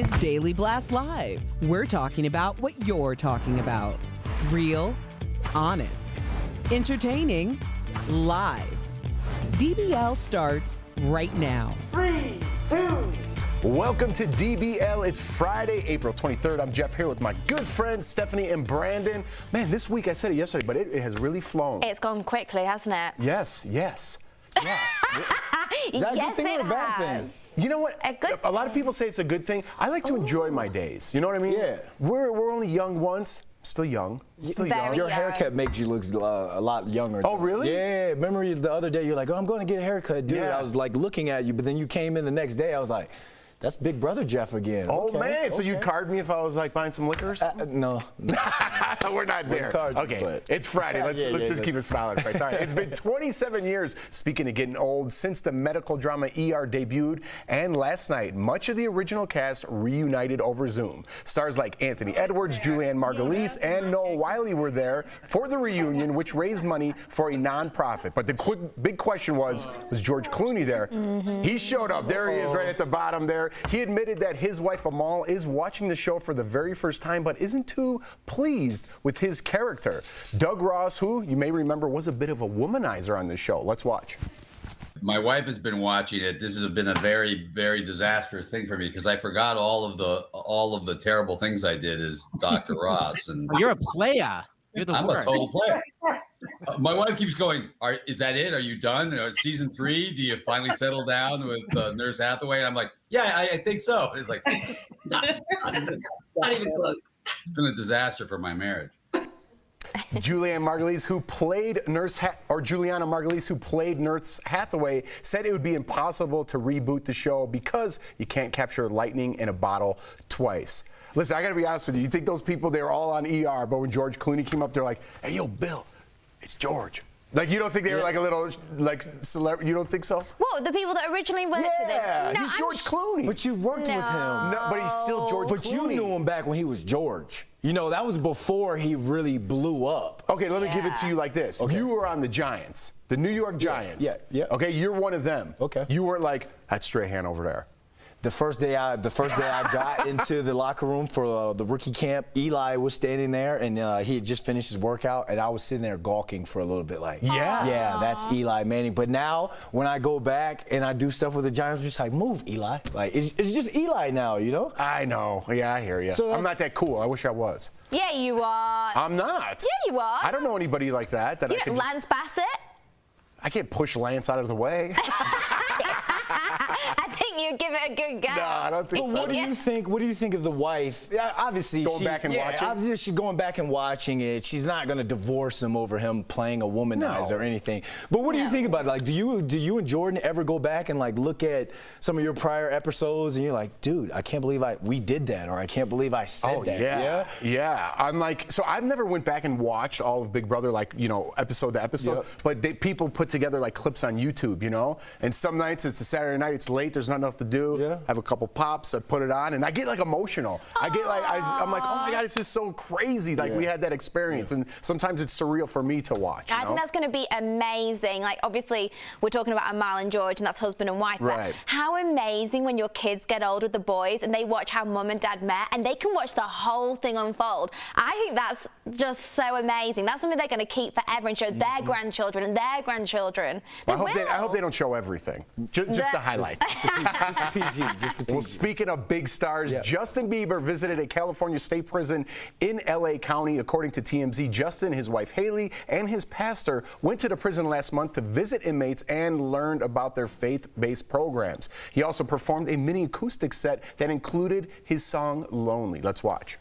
is Daily Blast Live. We're talking about what you're talking about. Real, honest, entertaining, live. DBL starts right now. 3, 2. Welcome to DBL. It's Friday, April 23rd. I'm Jeff here with my good friends Stephanie and Brandon. Man, this week, I said it yesterday, but it has really flown. It's gone quickly, hasn't it? Yes. Is that a good thing or a bad thing? You know what? A lot of people say it's a good thing. I like to enjoy my days. You know what I mean? Yeah. We're only young once. Still young. Your haircut makes you look a lot younger. Oh, really? Yeah. Remember the other day you're like, oh, I'm going to get a haircut, dude. Yeah. I was like looking at you, but then you came in the next day. I was like, that's Big Brother Jeff again. Oh, okay, man. So you'd card me if I was like buying some liquor or something? No. We're not there. Okay. But It's Friday. Let's just keep a smile on our face. All right. It's been 27 years, speaking of getting old, since the medical drama ER debuted. And last night, much of the original cast reunited over Zoom. Stars like Anthony Edwards, Julianne Margulies, and Noah Wiley were there for the reunion, which raised money for a nonprofit. But the big question was George Clooney there? Mm-hmm. He showed up. There he is right at the bottom there. He admitted that his wife Amal is watching the show for the very first time, but isn't too pleased with his character. Doug Ross, who you may remember was a bit of a womanizer on this show. Let's watch. My wife has been watching it. This has been a very, very disastrous thing for me because I forgot all of the terrible things I did as Dr. Ross. And you're a player. You're the I'm worst. a total player. My wife keeps going, is that it? Are you done? Season 3? Do you finally settle down with Nurse Hathaway? And I'm like, yeah, I think so. It's like, not even close. It's been a disaster for my marriage. Julianne Margulies, who played Juliana Margulies, who played Nurse Hathaway, said it would be impossible to reboot the show because you can't capture lightning in a bottle twice. Listen, I got to be honest with you. You think those people, they were all on ER, but when George Clooney came up, they're like, hey, yo, Bill, it's George. Like, you don't think they were like a little, like, celebrity? You don't think so? What, the people that originally worked with him? Yeah, No, he's George Clooney. But you worked with him. No, but he's still George Clooney. But you knew him back when he was George. You know, that was before he really blew up. Okay, let me give it to you like this. Okay. You were on the Giants, the New York Giants. Yeah. Okay, you're one of them. Okay. You weren't like, that's Strahan over there. The first day I got into the locker room for the rookie camp, Eli was standing there, and he had just finished his workout, and I was sitting there gawking for a little bit, like, yeah, that's Eli Manning. But now, when I go back and I do stuff with the Giants, I'm just like, move, Eli. Like, it's just Eli now, you know? I know. Yeah, I hear you. So I'm not that cool. I wish I was. Yeah, you are. I'm not. Yeah, you are. I don't know anybody like that. You I know, could Lance Bassett? I can't push Lance out of the way. I think you give it a good go. No, I don't think But so. what do you think? What do you think of the wife? Yeah, obviously, Going back and watching? Obviously, she's going back and watching it. She's not going to divorce him over him playing a womanizer or anything. But what do you think about it? Like, do you and Jordan ever go back and like look at some of your prior episodes and you're like, dude, I can't believe we did that, or I can't believe I said that. Yeah. I'm like, so I've never went back and watched all of Big Brother, like, you know, episode to episode. But people put together like clips on YouTube, you know. And some nights it's a Saturday night, it's late, there's not enough to do. I have a couple pops, I put it on, and I get like emotional. I get like, I'm like, oh my God, it's just so crazy. Like we had that experience, and sometimes it's surreal for me to watch. I think that's going to be amazing. Like, obviously, we're talking about Amal and George, and that's husband and wife. Right. But how amazing when your kids get older with the boys and they watch how mum and dad met, and they can watch the whole thing unfold. I think that's just so amazing. That's something they're going to keep forever and show their grandchildren and their grandchildren. I hope they don't show everything. Just the highlights. Just the PG. Just the PG. Well, speaking of big stars, Justin Bieber visited a California state prison in LA County. According to TMZ, Justin, his wife Haley, and his pastor went to the prison last month to visit inmates and learned about their faith-based programs. He also performed a mini acoustic set that included his song Lonely. Let's watch.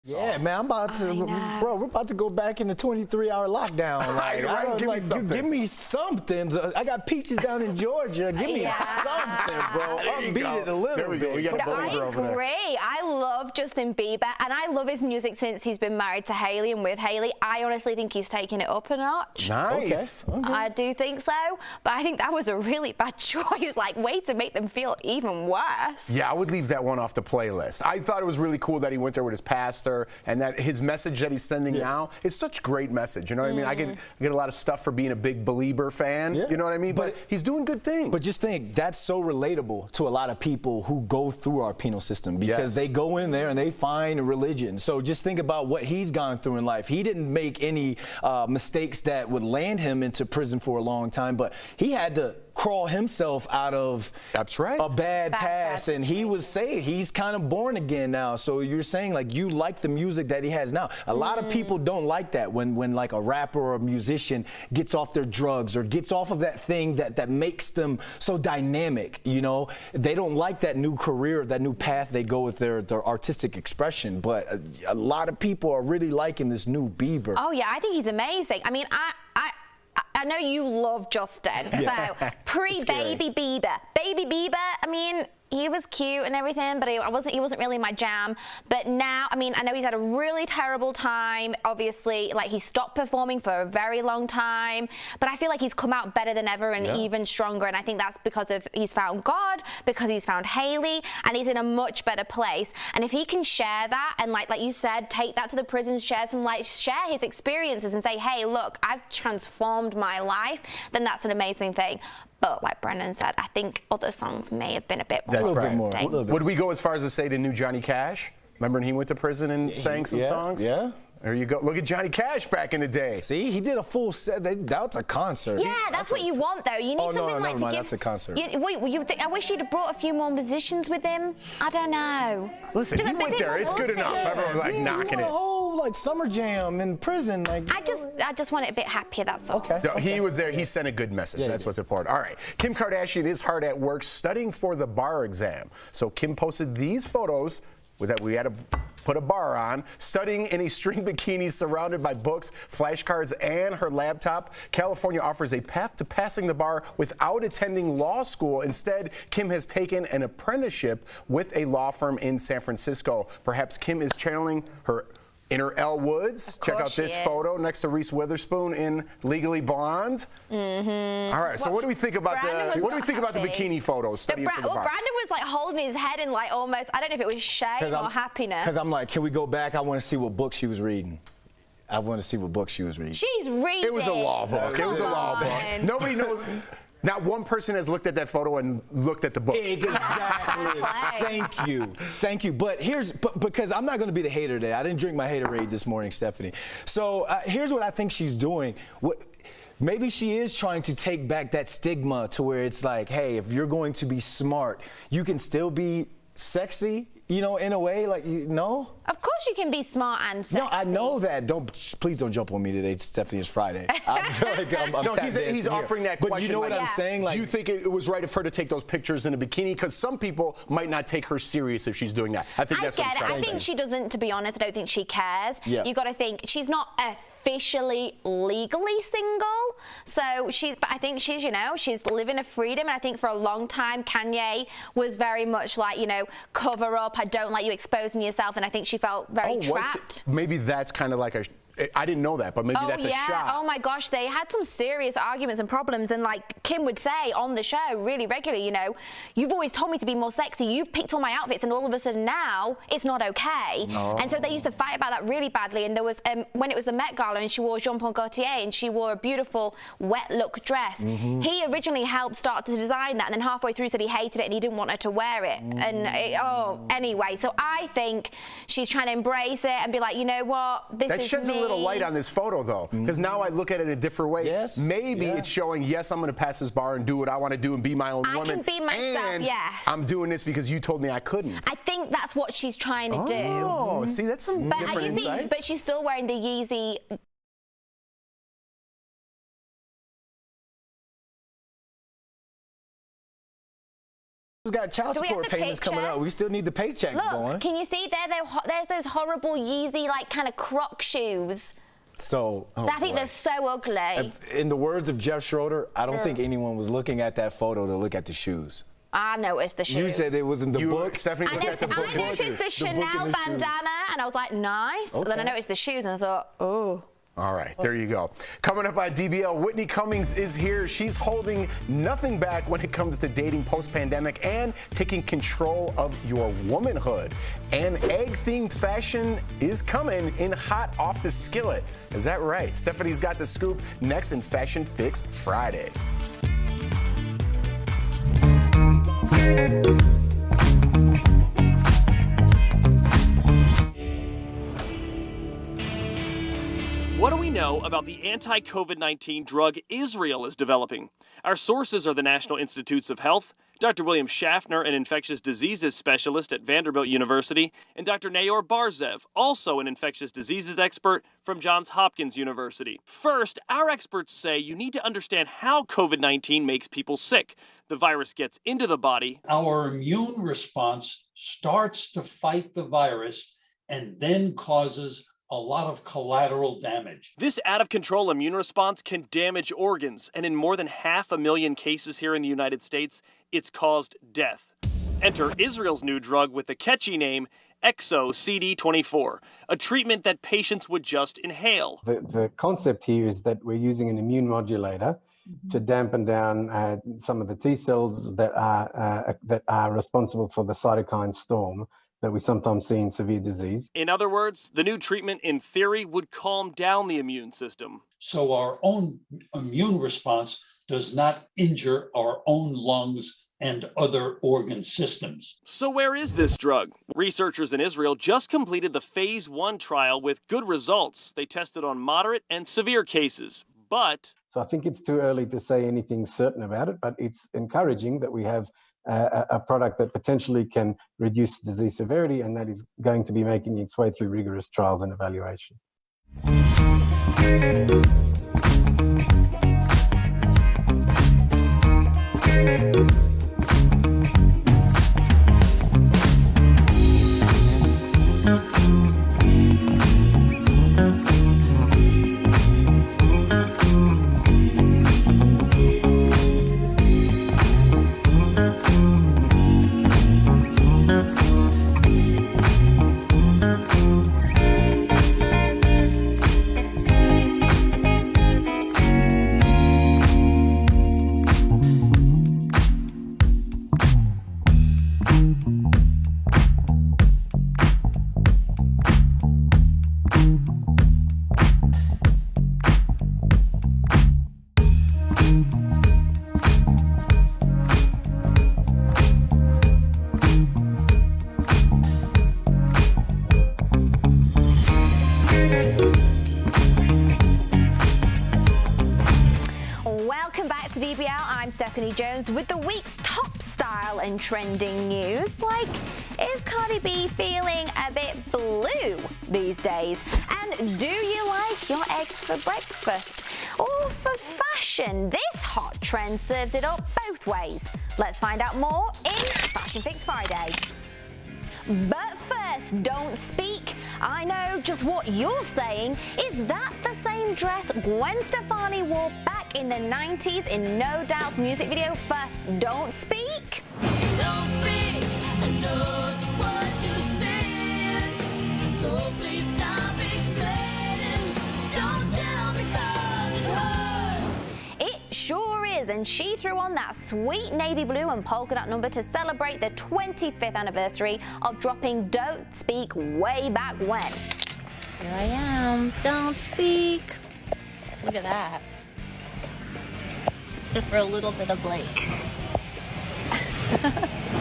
Yeah, man, I'm about to, bro. We're about to go back in the 23-hour lockdown. Give me something. I got peaches down in Georgia. Give me something, bro. Upbeat it a little bit. We got a I Believer over there. agree. I love Justin Bieber, and I love his music since he's been married to Haley and with Haley. I honestly think he's taking it up a notch. Nice. Okay. I do think so, but I think that was a really bad choice. Like, way to make them feel even worse. Yeah, I would leave that one off the playlist. I thought it was really cool that he went there with his pastor, and that his message that he's sending now is such a great message. You know what I mean? I get a lot of stuff for being a big Belieber fan. You know what I mean? But he's doing good things. But just think, that's so relatable to a lot of people who go through our penal system, because they go in there and they find religion. So just think about what he's gone through in life. He didn't make any mistakes that would land him into prison for a long time, but he had to crawl himself out of a bad past, and he was saved. He's kind of born again now. So you're saying, like, you like the music that he has now. A lot of people don't like that when like a rapper or a musician gets off their drugs or gets off of that thing that makes them so dynamic, you know. They don't like that new career, that new path they go with their artistic expression. But a lot of people are really liking this new Bieber. Oh yeah, I think he's amazing. I mean, I know you love Justin, so pre-Baby Bieber. Baby Bieber, I mean, he was cute and everything, but he wasn't really my jam. But now, I mean, I know he's had a really terrible time. Obviously, like, he stopped performing for a very long time, but I feel like he's come out better than ever and even stronger. And I think that's because he's found God, because he's found Haley, and he's in a much better place. And if he can share that and like you said, take that to the prisons, share his experiences and say, hey, look, I've transformed my life, then that's an amazing thing. But like Brendan said, I think other songs may have been a bit more. Would we go as far as to say the new Johnny Cash? Remember when he went to prison and sang some songs? Yeah. There you go. Look at Johnny Cash back in the day. See, he did a full set. That's a concert. Yeah, that's what you want, though. You need something no, like to give. That's a concert. I wish you'd have brought a few more musicians with him. I don't know. Listen, he went there. It's good enough. Everyone was like knocking a it. whole like summer jam in prison. Like I just want it a bit happier. That's all. Okay. No, he was there. He sent a good message. That's what's important. All right. Kim Kardashian is hard at work studying for the bar exam. So Kim posted these photos that we had to put a bar on, studying in a string bikini surrounded by books, flashcards, and her laptop. California offers a path to passing the bar without attending law school. Instead, Kim has taken an apprenticeship with a law firm in San Francisco. Perhaps Kim is channeling her inner Elle Woods. Check out this photo next to Reese Witherspoon in Legally Blonde. Mm-hmm. All right, so what do we think about the bikini photos studying for the bar? Brandon was like holding his head in like almost, I don't know if it was shame or happiness. Because I'm like, can we go back? I want to see what book she was reading. I want to see what book she was reading. She's reading. It was a law book. It was a law book. Nobody knows. Not one person has looked at that photo and looked at the book. Exactly. Thank you. But because I'm not going to be the hater today. I didn't drink my haterade this morning, Stephanie. So here's what I think she's doing. Maybe she is trying to take back that stigma to where it's like, hey, if you're going to be smart, you can still be sexy, you know, in a way, like, no? Of course you can be smart and sexy. No, I know that. Please don't jump on me today, Stephanie. It's Friday. I feel like I'm no, he's offering that question. But you know what I'm saying? Like, do you think it was right of her to take those pictures in a bikini? Because some people might not take her serious if she's doing that. I think that's what I'm saying. I think she doesn't, to be honest. I don't think she cares. Yeah. You got to think, she's not officially legally single, so but I think she's, you know, she's living a freedom. And I think for a long time Kanye was very much like, you know, cover up, I don't like you exposing yourself, and I think she felt very trapped. Maybe that's kind of like I didn't know that, but maybe that's a shot. Oh my gosh, they had some serious arguments and problems, and like Kim would say on the show really regularly, you know, you've always told me to be more sexy, you've picked all my outfits, and all of a sudden now it's not okay. And so they used to fight about that really badly. And there was when it was the Met Gala and she wore Jean Paul Gaultier and she wore a beautiful wet look dress. He originally helped start to design that, and then halfway through said he hated it and he didn't want her to wear it. And anyway, so I think she's trying to embrace it and be like, you know what, that sheds a little light on this photo, though, because now I look at it a different way. Yes. Maybe it's showing, yes, I'm going to pass this bar and do what I want to do and be my own woman. I can be myself, and yes. I'm doing this because you told me I couldn't. I think that's what she's trying to do. Oh, see, that's some different insight. But she's still wearing the Yeezy. Got child support payments coming up. We still need the paychecks going. Look, can you see there's those horrible Yeezy like kind of croc shoes. So I think they're so ugly. In the words of Jeff Schroeder, I don't think anyone was looking at that photo to look at the shoes. I noticed the shoes. You said it was in the book. Stephanie looked at the book. I noticed the Chanel bandana and I was like, nice. Okay. And then I noticed the shoes and I thought, oh. All right, there you go. Coming up on DBL, Whitney Cummings is here. She's holding nothing back when it comes to dating post-pandemic and taking control of your womanhood. And egg-themed fashion is coming in hot off the skillet. Is that right? Stephanie's got the scoop next in Fashion Fix Friday. What do we know about the anti-COVID-19 drug Israel is developing? Our sources are the National Institutes of Health, Dr. William Schaffner, an infectious diseases specialist at Vanderbilt University, and Dr. Nayor Barzev, also an infectious diseases expert from Johns Hopkins University. First, our experts say you need to understand how COVID-19 makes people sick. The virus gets into the body. Our immune response starts to fight the virus and then causes a lot of collateral damage. This out-of-control immune response can damage organs, and in more than 500,000 cases here in the United States, it's caused death. Enter Israel's new drug with the catchy name XO-CD24, a treatment that patients would just inhale. The concept here is that we're using an immune modulator to dampen down some of the T cells that are responsible for the cytokine storm that we sometimes see in severe disease. In other words, the new treatment, in theory, would calm down the immune system. So our own immune response does not injure our own lungs and other organ systems. So where is this drug? Researchers in Israel just completed the phase 1 trial with good results. They tested on moderate and severe cases, but... So I think it's too early to say anything certain about it, but it's encouraging that we have a product that potentially can reduce disease severity, and that is going to be making its way through rigorous trials and evaluation. With the week's top style and trending news, like, is Cardi B feeling a bit blue these days? And do you like your eggs for breakfast? Or for fashion? This hot trend serves it up both ways. Let's find out more in Fashion Fix Friday. But first, don't speak. I know just what you're saying. Is that the same dress Gwen Stefani wore back in the 90s in No Doubt's music video for Don't Speak? Don't speak, I know just what you're saying, so please stop explaining. Don't tell me 'cause it hurts. It sure is, and she threw on that sweet navy blue and polka dot number to celebrate the 25th anniversary of dropping Don't Speak way back when. Here I am, don't speak. Look at that. Except for a little bit of Blake.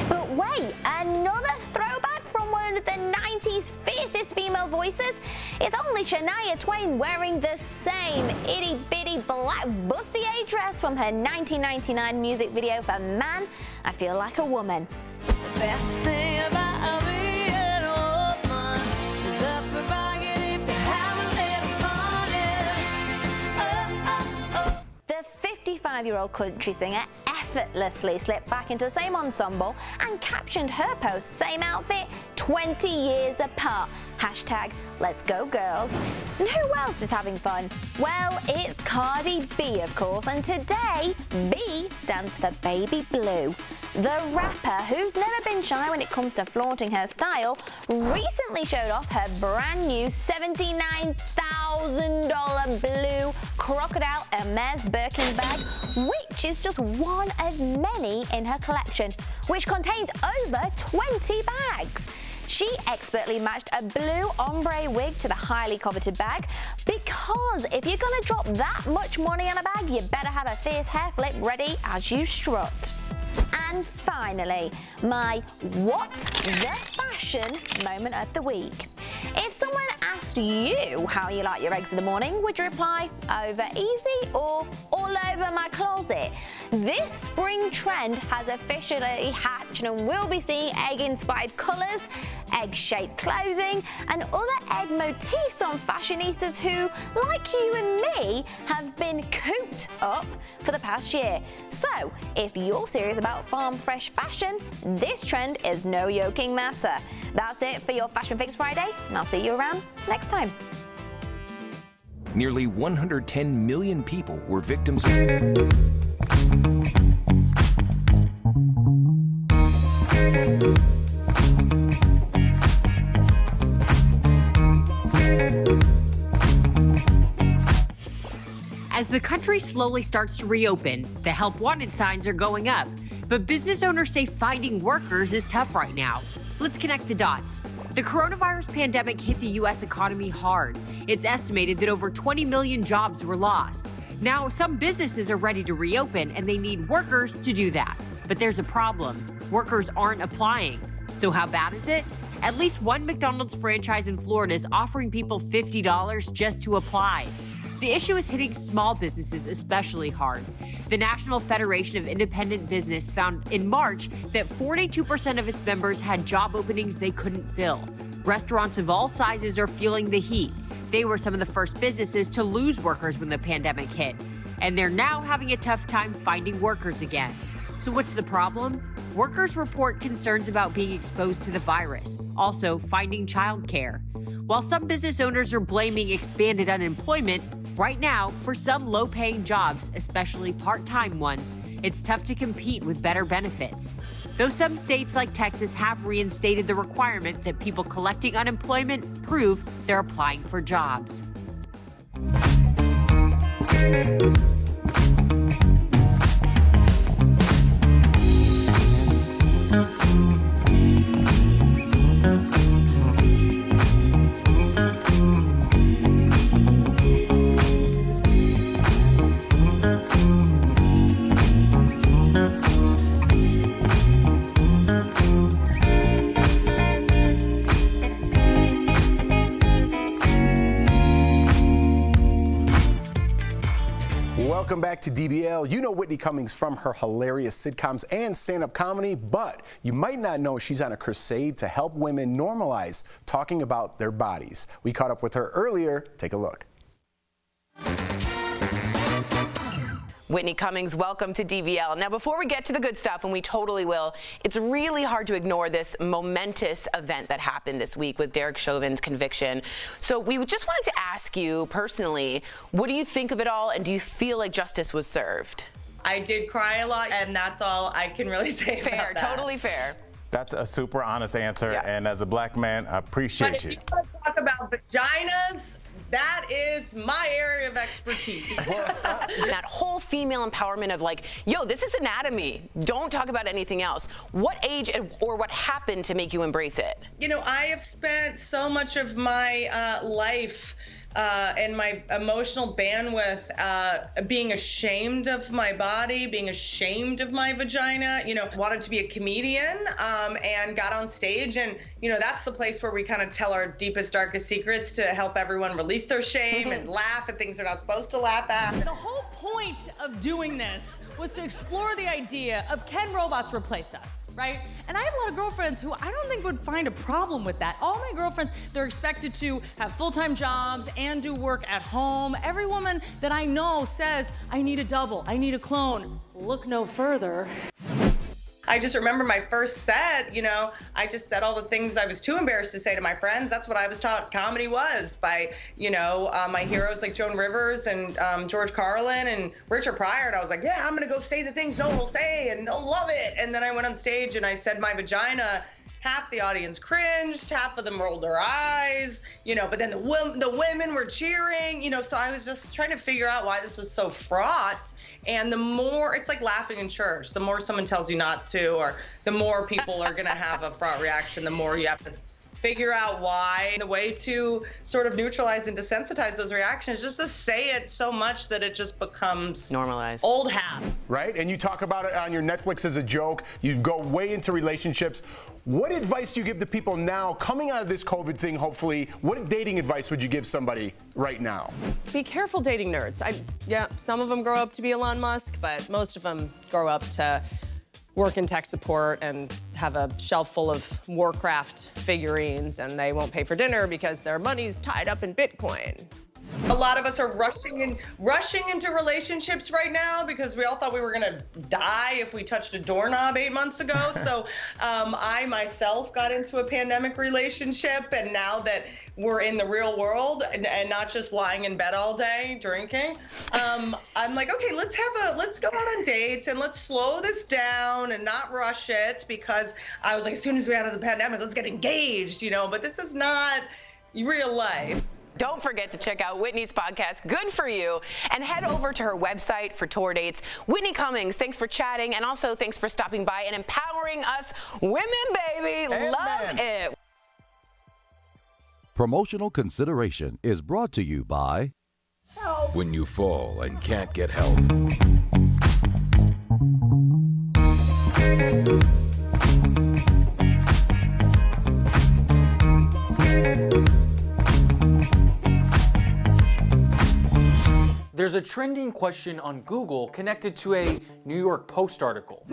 But wait, another throwback from one of the 90s fiercest female voices? It's only Shania Twain wearing the same itty-bitty black bustier dress from her 1999 music video for Man, I Feel Like a Woman. The best thing about being a woman is the prerogative to have a little fun. The 55-year-old country singer effortlessly slipped back into the same ensemble and captioned her post, same outfit, 20 years apart. Hashtag Let's Go Girls. And who else is having fun? Well, it's Cardi B, of course, and today, B stands for Baby Blue. The rapper, who's never been shy when it comes to flaunting her style, recently showed off her brand new $79,000 blue crocodile Hermes Birkin bag, which is just one of many in her collection, which contains over 20 bags. She expertly matched a blue ombre wig to the highly coveted bag, because if you're gonna drop that much money on a bag, you better have a fierce hair flip ready as you strut. And finally, my what the fashion moment of the week. If someone asked you how you like your eggs in the morning, would you reply over easy or all over my closet? This spring trend has officially hatched, and we'll be seeing egg-inspired colours, egg-shaped clothing, and other egg motifs on fashionistas who, like you and me, have been cooped up for the past year. So, if you're serious about farm fresh fashion, this trend is no joking matter. That's it for your Fashion Fix Friday, and I'll see you around next time. Nearly 110 million people were victims of... As the country slowly starts to reopen, the help wanted signs are going up. But business owners say finding workers is tough right now. Let's connect the dots. The coronavirus pandemic hit the U.S. economy hard. It's estimated that over 20 million jobs were lost. Now, some businesses are ready to reopen, and they need workers to do that. But there's a problem. Workers aren't applying. So how bad is it? At least one McDonald's franchise in Florida is offering people $50 just to apply. The issue is hitting small businesses especially hard. The National Federation of Independent Business found in March that 42% of its members had job openings they couldn't fill. Restaurants of all sizes are feeling the heat. They were some of the first businesses to lose workers when the pandemic hit, and they're now having a tough time finding workers again. So what's the problem? Workers report concerns about being exposed to the virus, also finding childcare. While some business owners are blaming expanded unemployment, right now, for some low-paying jobs, especially part-time ones, it's tough to compete with better benefits. Though some states like Texas have reinstated the requirement that people collecting unemployment prove they're applying for jobs. Welcome back to DBL. You know Whitney Cummings from her hilarious sitcoms and stand-up comedy, but you might not know she's on a crusade to help women normalize talking about their bodies. We caught up with her earlier. Take a look. Whitney Cummings, welcome to DBL. Now, before we get to the good stuff, and we totally will, it's really hard to ignore this momentous event that happened this week with Derek Chauvin's conviction. So we just wanted to ask you personally, what do you think of it all, and do you feel like justice was served? I did cry a lot, and that's all I can really say about that. Fair, totally fair. That's a super honest answer, and as a black man, I appreciate you. If you want to talk about vaginas, that is my area of expertise. That whole female empowerment of like, yo, this is anatomy. Don't talk about anything else. What age or what happened to make you embrace it? You know, I have spent so much of my life and my emotional bandwidth being ashamed of my body, being ashamed of my vagina, you know, wanted to be a comedian and got on stage. And, you know, that's the place where we kind of tell our deepest, darkest secrets to help everyone release their shame and laugh at things they're not supposed to laugh at. The whole point of doing this was to explore the idea of can robots replace us, right? And I have a lot of girlfriends who I don't think would find a problem with that. All my girlfriends, they're expected to have full-time jobs and do work at home. Every woman that I know says, I need a double, I need a clone. Look no further. I just remember my first set, you know, I just said all the things I was too embarrassed to say to my friends. That's what I was taught comedy was by, you know, my heroes like Joan Rivers and George Carlin and Richard Pryor. And I was like, yeah, I'm going to go say the things no one will say and they'll love it. And then I went on stage and I said my vagina. Half the audience cringed, half of them rolled their eyes, you know, but then the women were cheering, you know, so I was just trying to figure out why this was so fraught. And the more, it's like laughing in church, the more someone tells you not to, or the more people are going to have a fraught reaction, the more you have to figure out why. The way to sort of neutralize and desensitize those reactions is just to say it so much that it just becomes normalized, old hat. Right? And you talk about it on your Netflix as a joke. You go way into relationships. What advice do you give the people now coming out of this COVID thing, hopefully? What dating advice would you give somebody right now? Be careful dating nerds. Yeah, some of them grow up to be Elon Musk, but most of them grow up to work in tech support and have a shelf full of Warcraft figurines, and they won't pay for dinner because their money's tied up in Bitcoin. A lot of us are rushing into relationships right now because we all thought we were gonna die if we touched a doorknob 8 months ago. So I myself got into a pandemic relationship, and now that we're in the real world and not just lying in bed all day drinking, I'm like, okay, let's go out on dates and let's slow this down and not rush it, because I was like, as soon as we're out of the pandemic, let's get engaged, you know, but this is not real life. Don't forget to check out Whitney's podcast, Good For You, and head over to her website for tour dates. Whitney Cummings, thanks for chatting, and also thanks for stopping by and empowering us women, baby. Amen. Love it. Promotional consideration is brought to you by Help when you fall and can't get help. There's a trending question on Google connected to a New York Post article.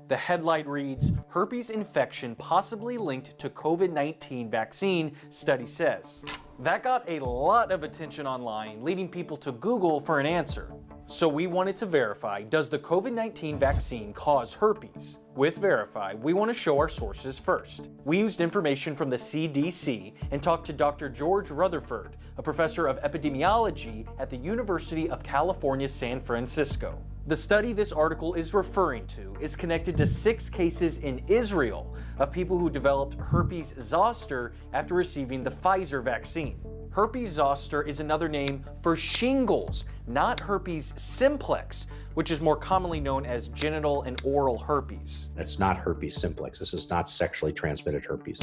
The headline reads, herpes infection possibly linked to COVID-19 vaccine, study says. That got a lot of attention online, leading people to Google for an answer. So we wanted to verify, does the COVID-19 vaccine cause herpes? With Verify, we want to show our sources first. We used information from the CDC and talked to Dr. George Rutherford, a professor of epidemiology at the University of California, San Francisco. The study this article is referring to is connected to 6 cases in Israel of people who developed herpes zoster after receiving the Pfizer vaccine. Herpes zoster is another name for shingles, not herpes simplex, which is more commonly known as genital and oral herpes. It's not herpes simplex. This is not sexually transmitted herpes.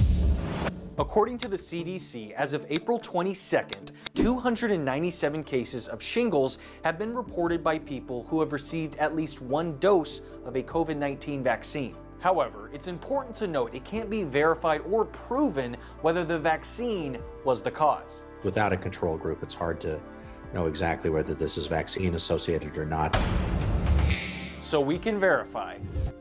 According to the CDC, as of April 22nd, 297 cases of shingles have been reported by people who have received at least 1 dose of a COVID-19 vaccine. However, it's important to note it can't be verified or proven whether the vaccine was the cause. Without a control group, it's hard to know exactly whether this is vaccine associated or not. So we can verify.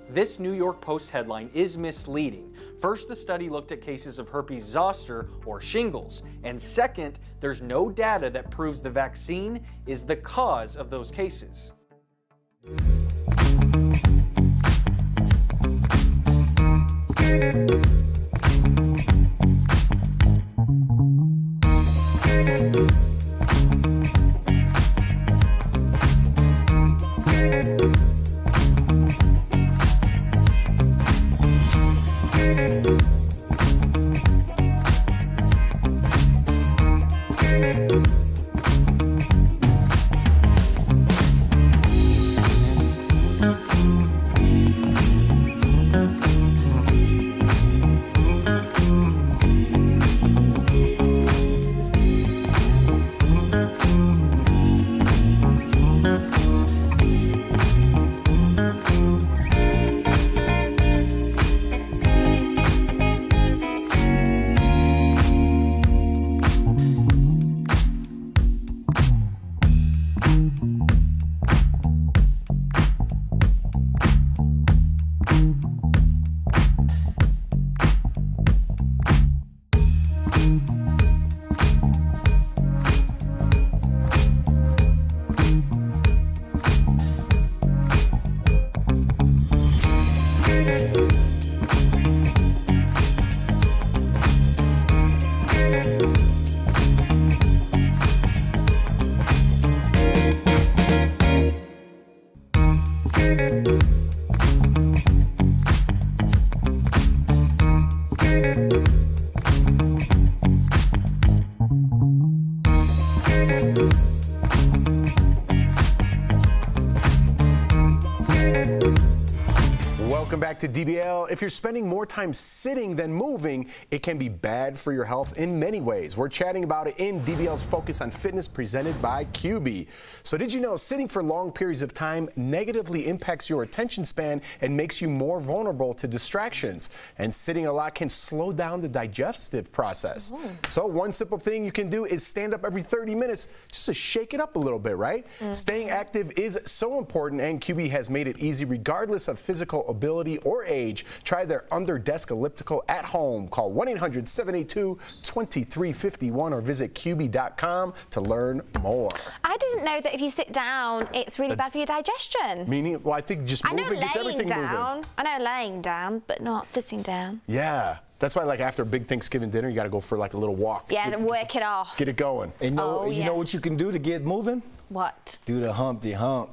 This New York Post headline is misleading. First, the study looked at cases of herpes zoster or shingles. And second, there's no data that proves the vaccine is the cause of those cases. Welcome back to DBL. If you're spending more time sitting than moving, it can be bad for your health in many ways. We're chatting about it in DBL's Focus on Fitness presented by QB. So did you know sitting for long periods of time negatively impacts your attention span and makes you more vulnerable to distractions? And sitting a lot can slow down the digestive process. So one simple thing you can do is stand up every 30 minutes just to shake it up a little bit, right? Staying active is so important, and QB has made it easy regardless of physical ability or age. Try their under-desk elliptical at home. Call 1-800-782-2351 or visit QB.com to learn more. I didn't know that if you sit down, it's really bad for your digestion. Meaning, well, I think just moving gets everything moving. I know laying down, but not sitting down. Yeah. That's why, like, after a big Thanksgiving dinner, you got to go for, like, a little walk. Yeah, work it off. Get it going. And you know what you can do to get moving? What? Do the Humpty Hump.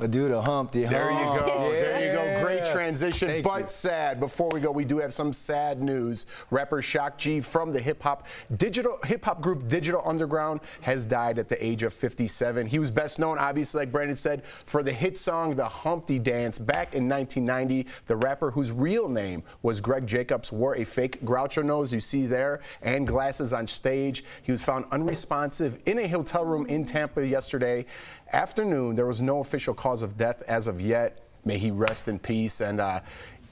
Do the Humpty Hump. There you go. Yeah. There you go. Great transition, Thank but you. sad. Before we go, we do have some sad news. Rapper Shock G from the hip hop group Digital Underground has died at the age of 57. He was best known, obviously, like Brandon said, for the hit song The Humpty Dance. Back in 1990, the rapper, whose real name was Greg Jacobs, wore a fake Groucho nose you see there and glasses on stage. He was found unresponsive in a hotel room in Tampa yesterday afternoon. There was no official cause of death as of yet. May he rest in peace. And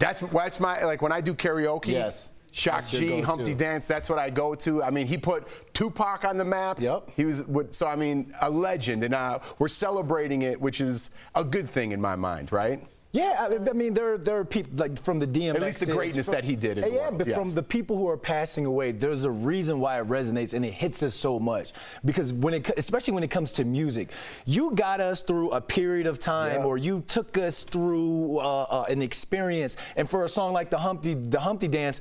That's my, like when I do karaoke. Yes. Shock G, Humpty Dance, that's what I go to. I mean, he put Tupac on the map. Yep. He was, so I mean, a legend, and we're celebrating it, which is a good thing in my mind, right? Yeah, I mean, there are people like from the DMX. At least the greatness that he did in the world, but yes. from the people who are passing away, there's a reason why it resonates and it hits us so much. Because especially when it comes to music, you got us through a period of time, or you took us through an experience. And for a song like the Humpty Dance,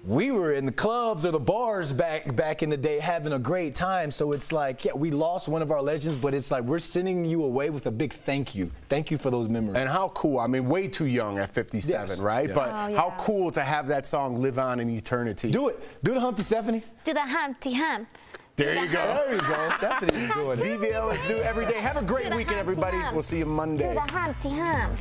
we were in the clubs or the bars back in the day having a great time. So it's like, yeah, we lost one of our legends, but it's like we're sending you away with a big thank you. Thank you for those memories. And how cool. I mean, way too young at 57, right? Yeah. But how cool to have that song live on in eternity. Do it. Do the Humpty, Stephanie. Do the Humpty Hump. There you go. There you go. Stephanie's doing it. DBL is new every day. Have a great weekend, everybody. We'll see you Monday. Do the Humpty Hump.